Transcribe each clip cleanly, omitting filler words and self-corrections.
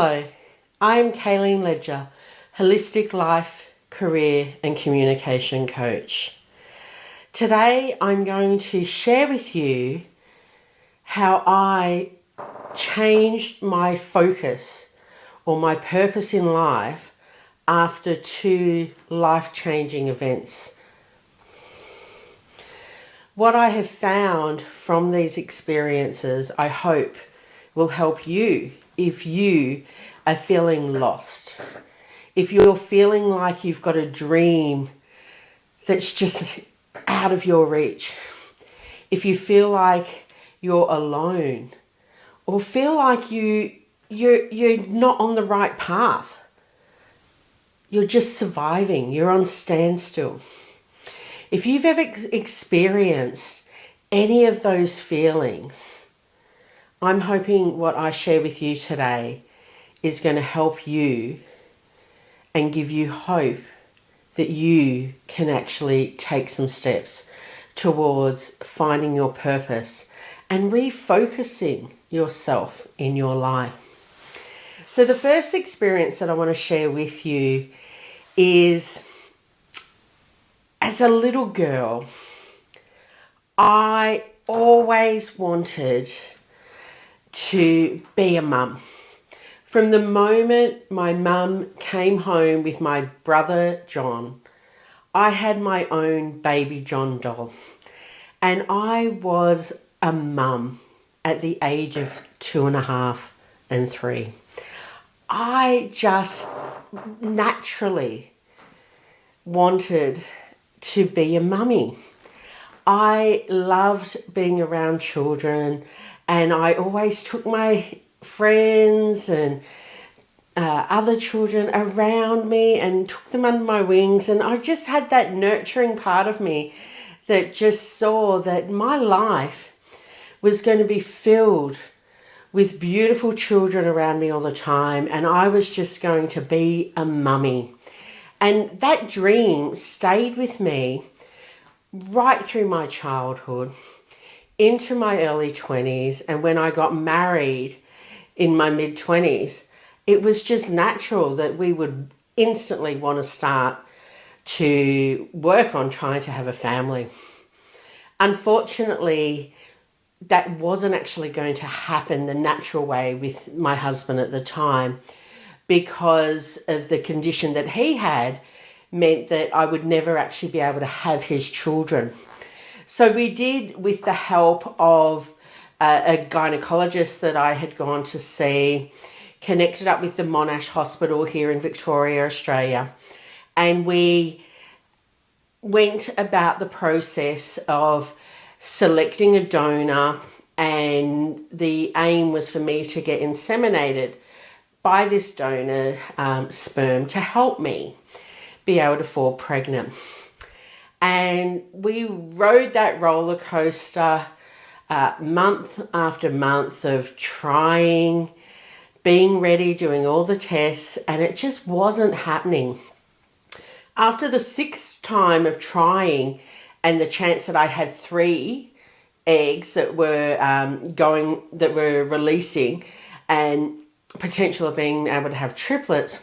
Hello, I'm Kayleen Ledger, Holistic Life, Career and Communication Coach. Today I'm going to share with you how I changed my focus or my purpose in life after two life-changing events. What I have found from these experiences, I hope, will help you if you are feeling lost. If you're feeling like you've got a dream that's just out of your reach. If you feel like you're alone or feel like you're not on the right path. You're just surviving. You're on standstill. If you've ever experienced any of those feelings, I'm hoping what I share with you today is going to help you and give you hope that you can actually take some steps towards finding your purpose and refocusing yourself in your life. So the first experience that I want to share with you is, as a little girl, I always wanted to be a mum. From the moment my mum came home with my brother John, I had my own baby John doll. And I was a mum at the age of 2.5 and 3. I just naturally wanted to be a mummy. I loved being around children, and I always took my friends and other children around me and took them under my wings, and I just had that nurturing part of me that just saw that my life was going to be filled with beautiful children around me all the time, and I was just going to be a mummy. And that dream stayed with me right through my childhood, into my early 20s, and when I got married in my mid-20s, it was just natural that we would instantly want to start to work on trying to have a family. Unfortunately, that wasn't actually going to happen the natural way with my husband at the time, because of the condition that he had meant that I would never actually be able to have his children. So we did, with the help of a gynecologist that I had gone to see, connected up with the Monash Hospital here in Victoria, Australia, and we went about the process of selecting a donor, and the aim was for me to get inseminated by this donor sperm to help me be able to fall pregnant. And we rode that roller coaster month after month of trying, being ready, doing all the tests, and it just wasn't happening. After the 6th time of trying, and the chance that I had 3 eggs that were releasing, and potential of being able to have triplets,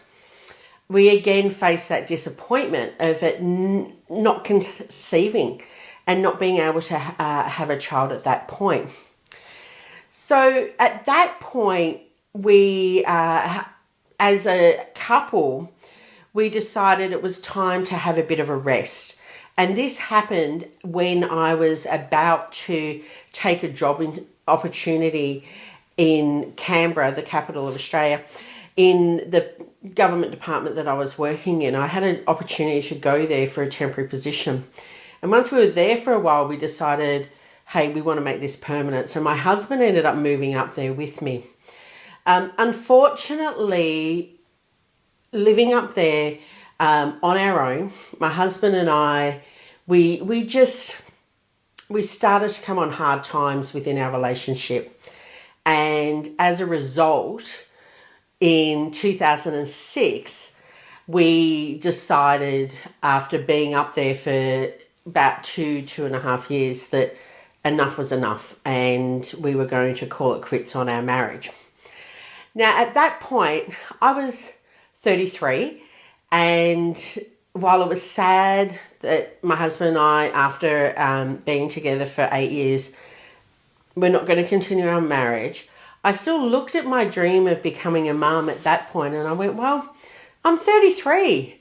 we again faced that disappointment of it not conceiving and not being able to have a child at that point. So at that point, we, as a couple, we decided it was time to have a bit of a rest. And this happened when I was about to take a job opportunity in Canberra, the capital of Australia, in the government department that I was working in. I had an opportunity to go there for a temporary position. And once we were there for a while, we decided, hey, we want to make this permanent. So my husband ended up moving up there with me. Unfortunately, living up there on our own, my husband and I, we started to come on hard times within our relationship. And as a result, in 2006, we decided, after being up there for about 2.5 years, that enough was enough and we were going to call it quits on our marriage. Now, at that point, I was 33, and while it was sad that my husband and I, after being together for 8 years, we're not going to continue our marriage, I still looked at my dream of becoming a mum at that point, and I went, well, I'm 33.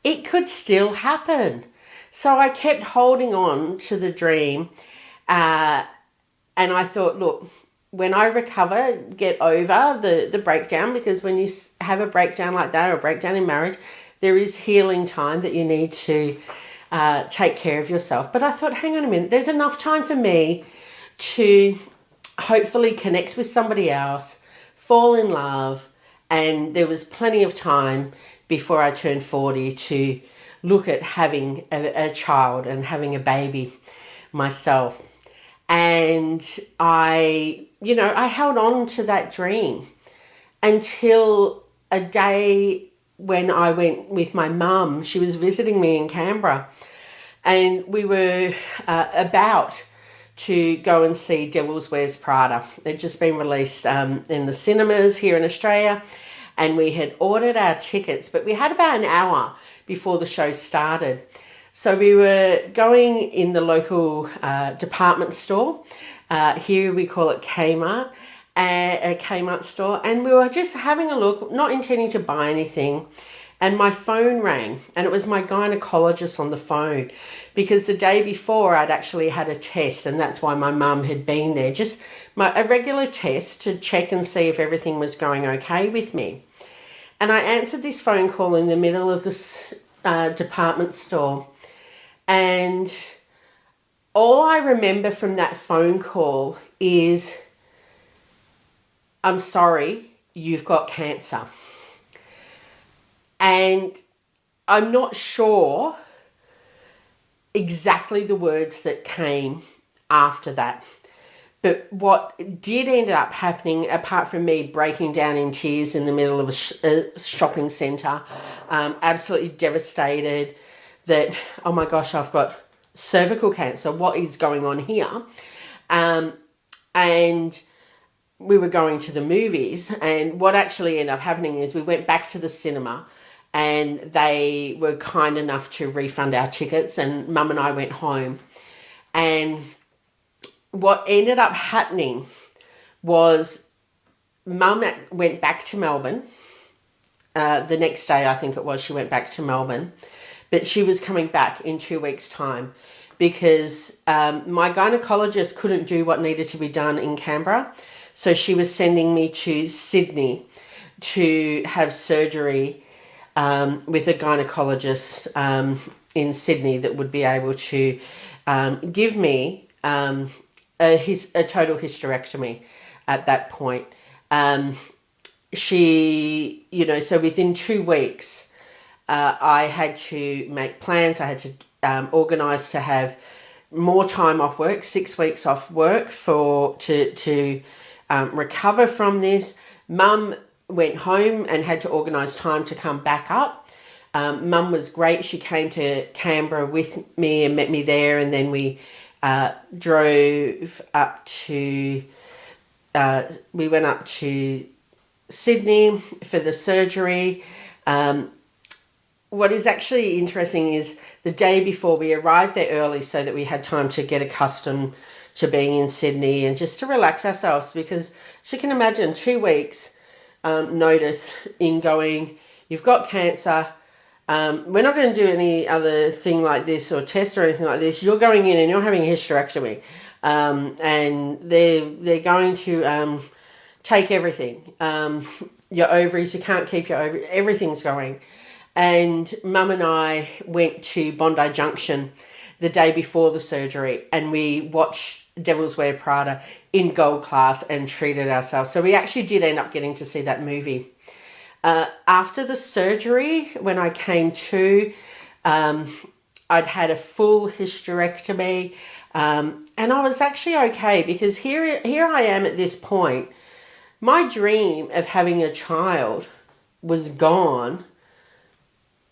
It could still happen. So I kept holding on to the dream, and I thought, look, when I recover, get over the breakdown, because when you have a breakdown like that, or a breakdown in marriage, there is healing time that you need to take care of yourself. But I thought, hang on a minute, there's enough time for me to hopefully connect with somebody else, fall in love, and there was plenty of time before I turned 40 to look at having a child and having a baby myself. And I held on to that dream until a day when I went with my mum. She was visiting me in Canberra, and we were about to go and see Devil's Wears Prada. It'd just been released in the cinemas here in Australia, and we had ordered our tickets, but we had about an hour before the show started. So we were going in the local department store. Here we call it Kmart, a Kmart store, and we were just having a look, not intending to buy anything. And my phone rang, and it was my gynecologist on the phone, because the day before I'd actually had a test, and that's why my mum had been there, just a regular test to check and see if everything was going okay with me. And I answered this phone call in the middle of this department store, and all I remember from that phone call is, I'm sorry, you've got cancer. And I'm not sure exactly the words that came after that. But what did end up happening, apart from me breaking down in tears in the middle of a shopping centre, absolutely devastated that, oh my gosh, I've got cervical cancer, what is going on here? And we were going to the movies, and what actually ended up happening is we went back to the cinema, and they were kind enough to refund our tickets, and Mum and I went home. And what ended up happening was Mum went back to Melbourne. The next day, I think it was, she went back to Melbourne. But she was coming back in 2 weeks' time, because my gynecologist couldn't do what needed to be done in Canberra. So she was sending me to Sydney to have surgery with a gynecologist in Sydney that would be able to give me a total hysterectomy at that point. So within 2 weeks, I had to make plans. I had to organise to have more time off work, 6 weeks off work to recover from this. Mum went home and had to organise time to come back up. Mum was great. She came to Canberra with me and met me there, and then we drove up to, we went up to Sydney for the surgery. What is actually interesting is the day before, we arrived there early so that we had time to get accustomed to being in Sydney and just to relax ourselves, because as you can imagine, 2 weeks notice in going, you've got cancer, we're not going to do any other thing like this or test or anything like this. You're going in and you're having a hysterectomy, and they're going to take everything. Your ovaries, you can't keep your ovaries, everything's going. And Mum and I went to Bondi Junction the day before the surgery, and we watched Devil's Wear Prada in gold class and treated ourselves. So we actually did end up getting to see that movie. After the surgery, when I came to, I'd had a full hysterectomy, and I was actually okay, because here I am at this point. My dream of having a child was gone.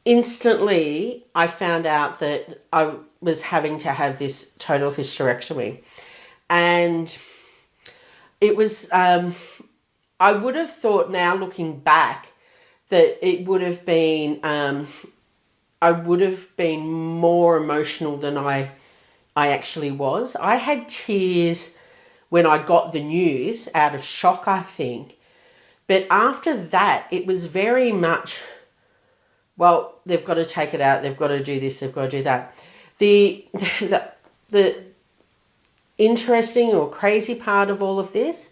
Instantly, I found out that I was having to have this total hysterectomy. And it was I would have thought now looking back that it would have been, I would have been more emotional than I actually was. I had tears when I got the news out of shock, I think. But after that, it was very much, well, they've got to take it out, they've got to do this, they've got to do that. The, the interesting or crazy part of all of this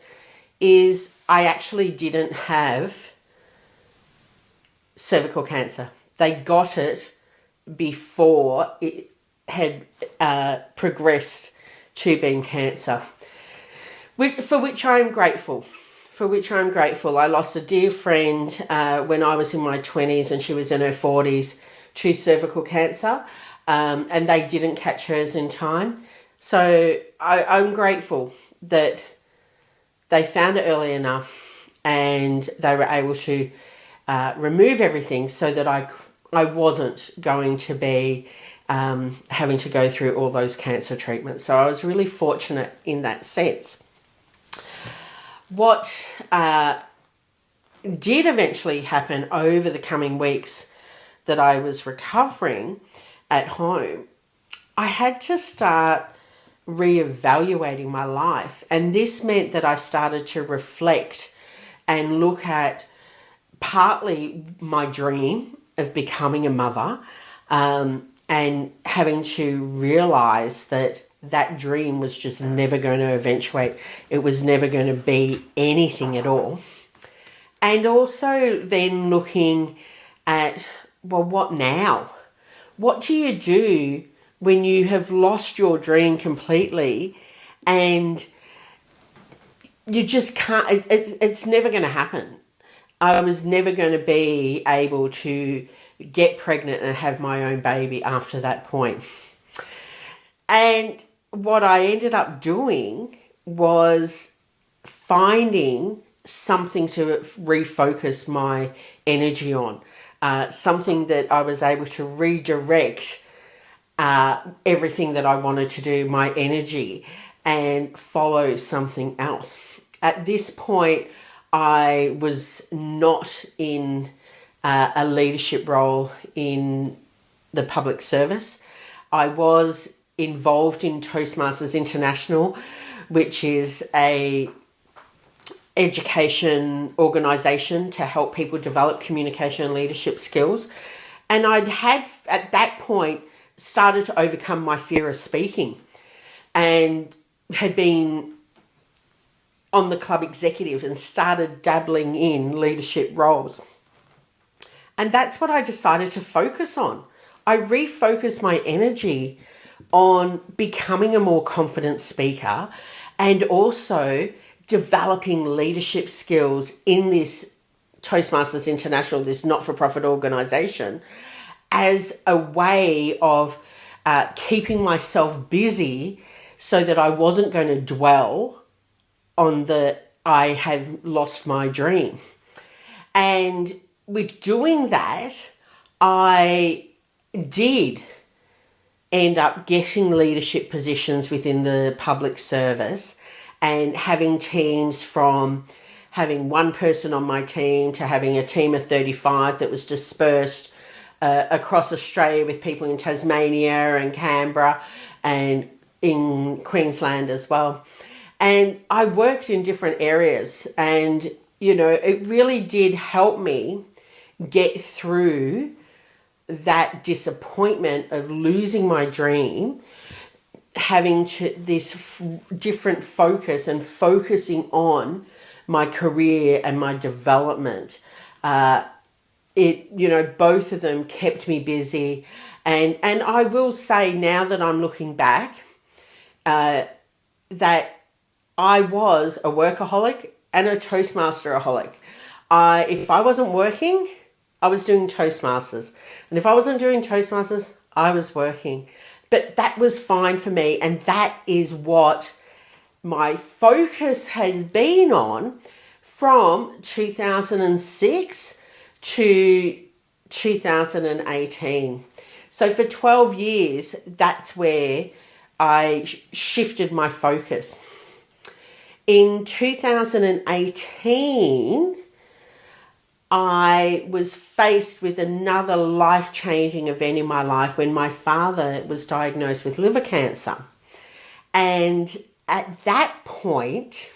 is I actually didn't have cervical cancer. They got it before it had progressed to being cancer, for which I am grateful. I lost a dear friend when I was in my 20s and she was in her 40s to cervical cancer, and they didn't catch hers in time. So I'm grateful that they found it early enough and they were able to remove everything so that I wasn't going to be having to go through all those cancer treatments. So I was really fortunate in that sense. What did eventually happen over the coming weeks that I was recovering at home, I had to start reevaluating my life. And this meant that I started to reflect and look at partly my dream of becoming a mother, and having to realize that that dream was just never going to eventuate. It was never going to be anything at all. And also then looking at, well, what now? What do you do when you have lost your dream completely and you just can't, it's never going to happen. I was never going to be able to get pregnant and have my own baby after that point. And what I ended up doing was finding something to refocus my energy on, something that I was able to redirect everything that I wanted to do, my energy, and follow something else. At this point, I was not in a leadership role in the public service. I was involved in Toastmasters International, which is a education organisation to help people develop communication and leadership skills. And I'd had, at that point, started to overcome my fear of speaking and had been on the club executives and started dabbling in leadership roles. And that's what I decided to focus on. I refocused my energy on becoming a more confident speaker and also developing leadership skills in this Toastmasters International, this not-for-profit organisation, as a way of keeping myself busy so that I wasn't going to dwell on I have lost my dream. And with doing that, I did end up getting leadership positions within the public service and having teams from having one person on my team to having a team of 35 that was dispersed across Australia with people in Tasmania and Canberra and in Queensland as well. And I worked in different areas and, you know, it really did help me get through that disappointment of losing my dream, having this different focus and focusing on my career and my development. Both of them kept me busy. And I will say now that I'm looking back, that I was a workaholic and a Toastmasteraholic. If I wasn't working, I was doing Toastmasters. And if I wasn't doing Toastmasters, I was working. But that was fine for me. And that is what my focus had been on from 2006 to 2018. So for 12 years, that's where I shifted my focus. In 2018, I was faced with another life-changing event in my life when my father was diagnosed with liver cancer. And at that point,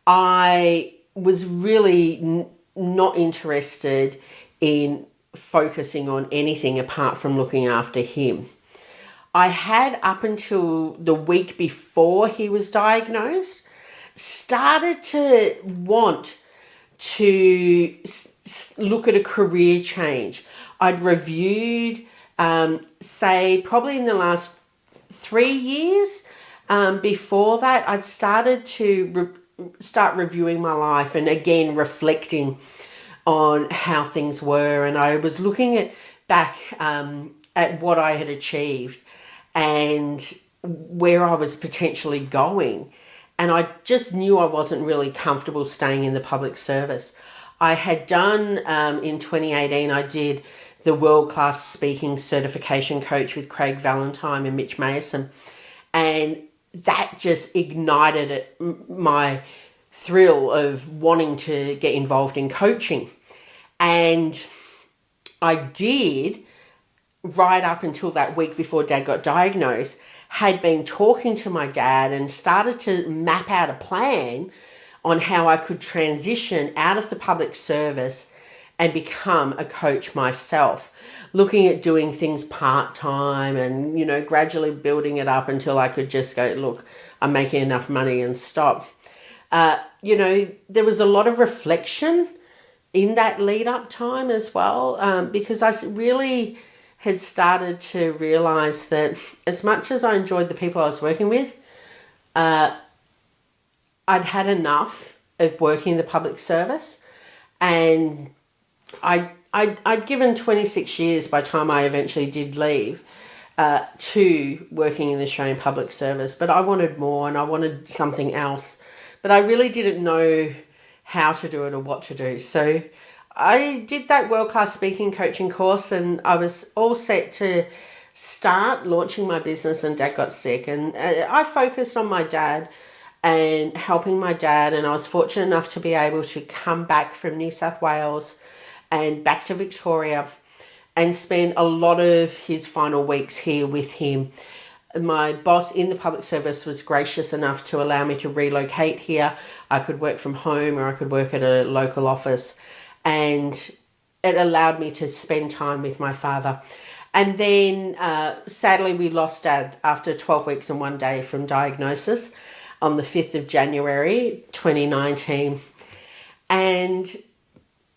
I was really not interested in focusing on anything apart from looking after him. I had, up until the week before he was diagnosed, started to want to look at a career change. I'd reviewed, say, probably in the last 3 years. Before that, I'd started to start reviewing my life and again reflecting on how things were. And I was looking back at what I had achieved and where I was potentially going. And I just knew I wasn't really comfortable staying in the public service. I had done, in 2018, I did the world-class speaking certification coach with Craig Valentine and Mitch Mason. And that just ignited my thrill of wanting to get involved in coaching. And I did, right up until that week before Dad got diagnosed, had been talking to my dad and started to map out a plan on how I could transition out of the public service and become a coach myself, looking at doing things part-time and, gradually building it up until I could just go, look, I'm making enough money and stop. There was a lot of reflection in that lead-up time as well, because I really had started to realize that as much as I enjoyed the people I was working with, I'd had enough of working in the public service, and I'd given 26 years by the time I eventually did leave to working in the Australian public service, but I wanted more and I wanted something else, but I really didn't know how to do it or what to do. So I did that world-class speaking coaching course, and I was all set to start launching my business, and Dad got sick, and I focused on my dad and helping my dad, and I was fortunate enough to be able to come back from New South Wales and back to Victoria and spend a lot of his final weeks here with him. My boss in the public service was gracious enough to allow me to relocate here. I could work from home or I could work at a local office, and it allowed me to spend time with my father. And then sadly we lost Dad after 12 weeks and 1 day from diagnosis on the 5th of January 2019. And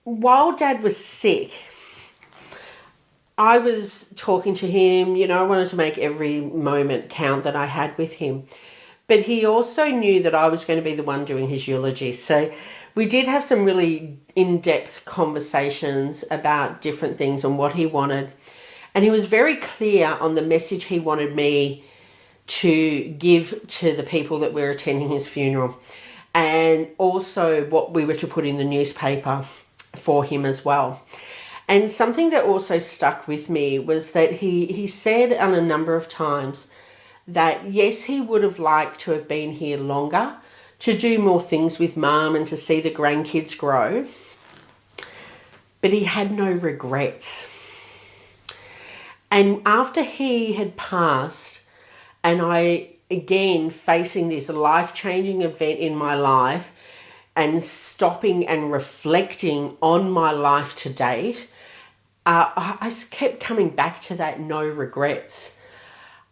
while Dad was sick, I was talking to him. I wanted to make every moment count that I had with him. But he also knew that I was going to be the one doing his eulogy. So we did have some really in-depth conversations about different things and what he wanted. And he was very clear on the message he wanted me to give to the people that were attending his funeral, and also what we were to put in the newspaper for him as well. And something that also stuck with me was that he said on a number of times that yes, he would have liked to have been here longer, to do more things with Mum and to see the grandkids grow, but he had no regrets. And after he had passed, and I, again, facing this life-changing event in my life and stopping and reflecting on my life to date, I kept coming back to that no regrets.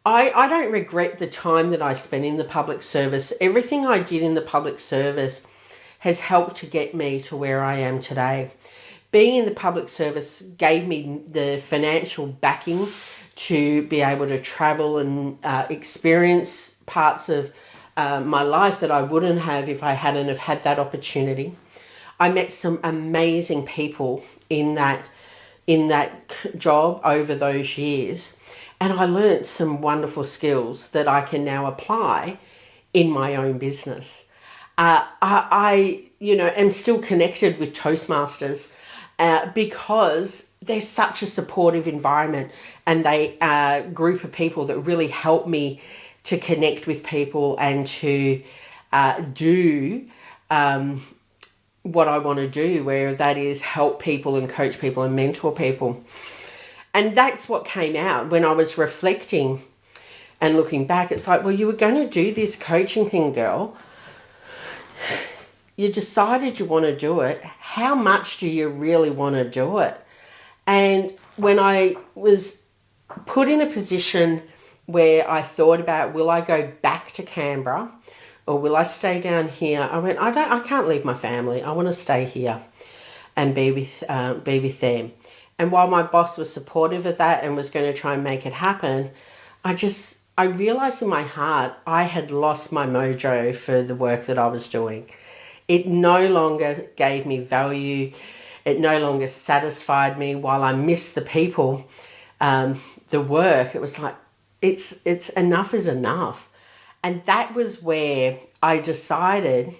I don't regret the time that I spent in the public service. Everything I did in the public service has helped to get me to where I am today. Being in the public service gave me the financial backing to be able to travel and experience parts of my life that I wouldn't have if I hadn't have had that opportunity. I met some amazing people in that job over those years, and I learned some wonderful skills that I can now apply in my own business. I am still connected with Toastmasters because they're such a supportive environment, and they are a group of people that really help me to connect with people and to do what I want to do, where that is help people and coach people and mentor people. And that's what came out when I was reflecting and looking back. It's like, well, you were going to do this coaching thing, girl. You decided you want to do it. How much do you really want to do it? And when I was put in a position where I thought about, will I go back to Canberra or will I stay down here? I went, I can't leave my family. I want to stay here and be with them. And while my boss was supportive of that and was going to try and make it happen, I realized in my heart I had lost my mojo for the work that I was doing. It no longer gave me value. It no longer satisfied me. While I missed the people, the work, it was like, it's enough is enough. And that was where I decided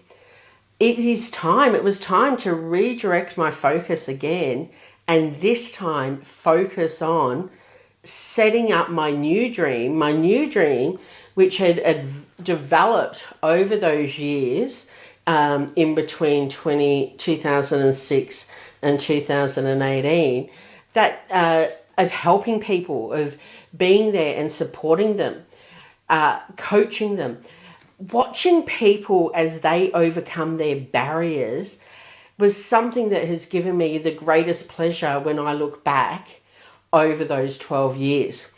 it was time to redirect my focus again, and this time focus on setting up my new dream, which had developed over those years, in between 2006 and 2018, that of helping people, of being there and supporting them, coaching them, watching people as they overcome their barriers was something that has given me the greatest pleasure when I look back over those 12 years.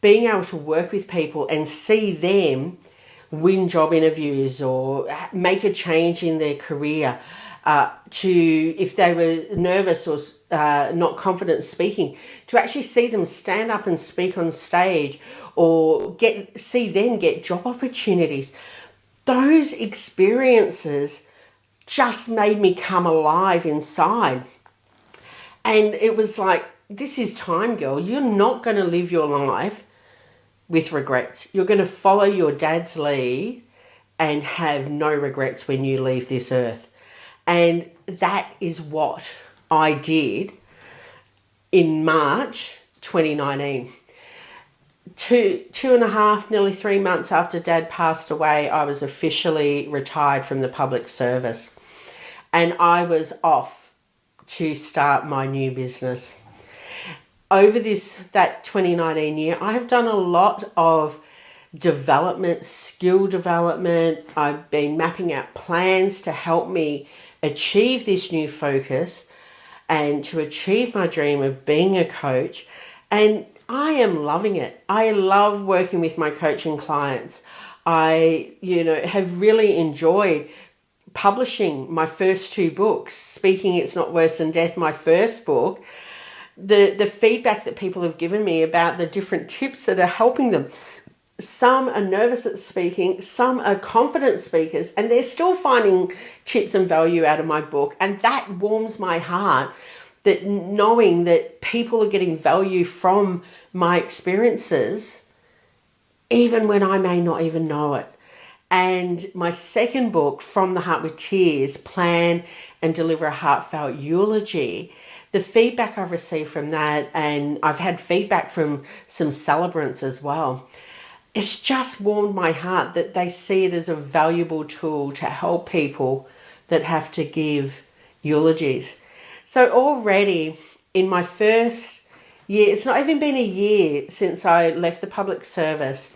Being able to work with people and see them win job interviews or make a change in their career, if they were nervous or not confident speaking, to actually see them stand up and speak on stage or see them get job opportunities. Those experiences just made me come alive inside. And it was like, this is time, girl. You're not going to live your life with regrets. You're going to follow your dad's lead and have no regrets when you leave this earth. And that is what I did in March 2019. Two and a half, nearly 3 months after Dad passed away, I was officially retired from the public service. And I was off to start my new business. Over that 2019 year, I have done a lot of development, skill development. I've been mapping out plans to help me achieve this new focus and to achieve my dream of being a coach. And I am loving it. I love working with my coaching clients. I, have really enjoyed publishing my first 2 books. Speaking It's Not Worse Than Death, my first book. The feedback that people have given me about the different tips that are helping them. Some are nervous at speaking, some are confident speakers, and they're still finding tips and value out of my book. And that warms my heart, that knowing that people are getting value from my experiences, even when I may not even know it. And my second book, From the Heart with Tears, Plan and Deliver a Heartfelt Eulogy, the feedback I've received from that, and I've had feedback from some celebrants as well, it's just warmed my heart that they see it as a valuable tool to help people that have to give eulogies. So already in my first year, it's not even been a year since I left the public service,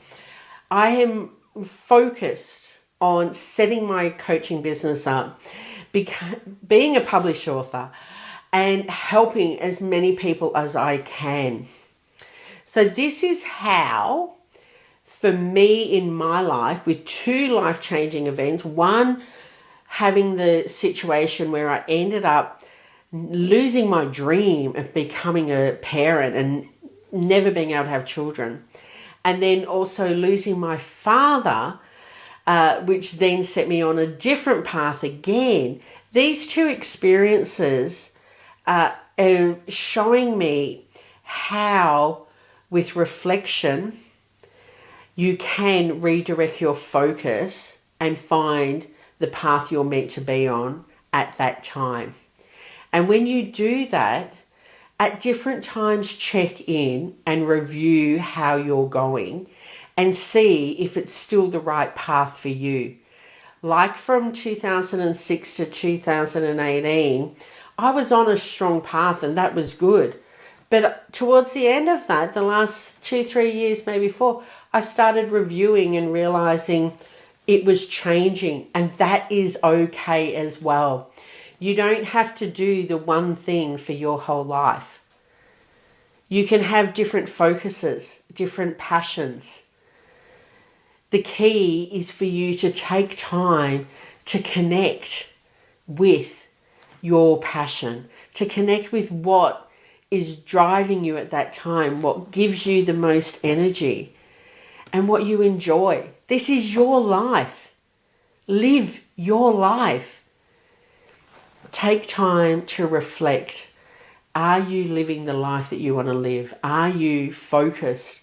I am focused on setting my coaching business up, being a published author, and helping as many people as I can. So this is how, for me in my life, with 2 life-changing events, one, having the situation where I ended up losing my dream of becoming a parent and never being able to have children, and then also losing my father, which then set me on a different path again. These 2 experiences are showing me how, with reflection, you can redirect your focus and find the path you're meant to be on at that time. And when you do that, at different times check in and review how you're going and see if it's still the right path for you. Like from 2006 to 2018, I was on a strong path and that was good. But towards the end of that, the last 2, 3 years, maybe four, I started reviewing and realizing it was changing, and that is okay as well. You don't have to do the one thing for your whole life. You can have different focuses, different passions. The key is for you to take time to connect with your passion, to connect with what is driving you at that time, what gives you the most energy and what you enjoy. This is your life. Live your life. Take time to reflect. Are you living the life that you want to live? Are you focused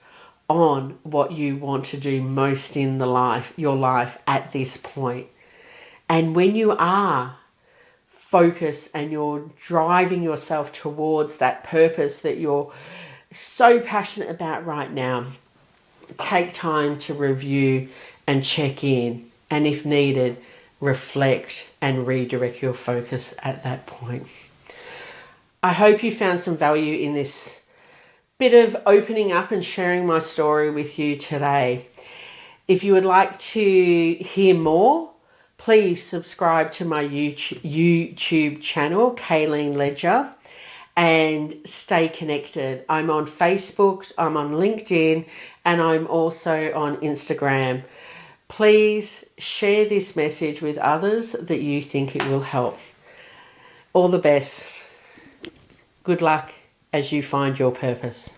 on what you want to do most in your life at this point? And when you are focused and you're driving yourself towards that purpose that you're so passionate about right now, take time to review and check in, and if needed, reflect and redirect your focus at that point. I hope you found some value in this bit of opening up and sharing my story with you today. If you would like to hear more, please subscribe to my YouTube channel, Kayleen Ledger, and stay connected. I'm on Facebook, I'm on LinkedIn, and I'm also on Instagram. Please share this message with others that you think it will help. All the best. Good luck as you find your purpose.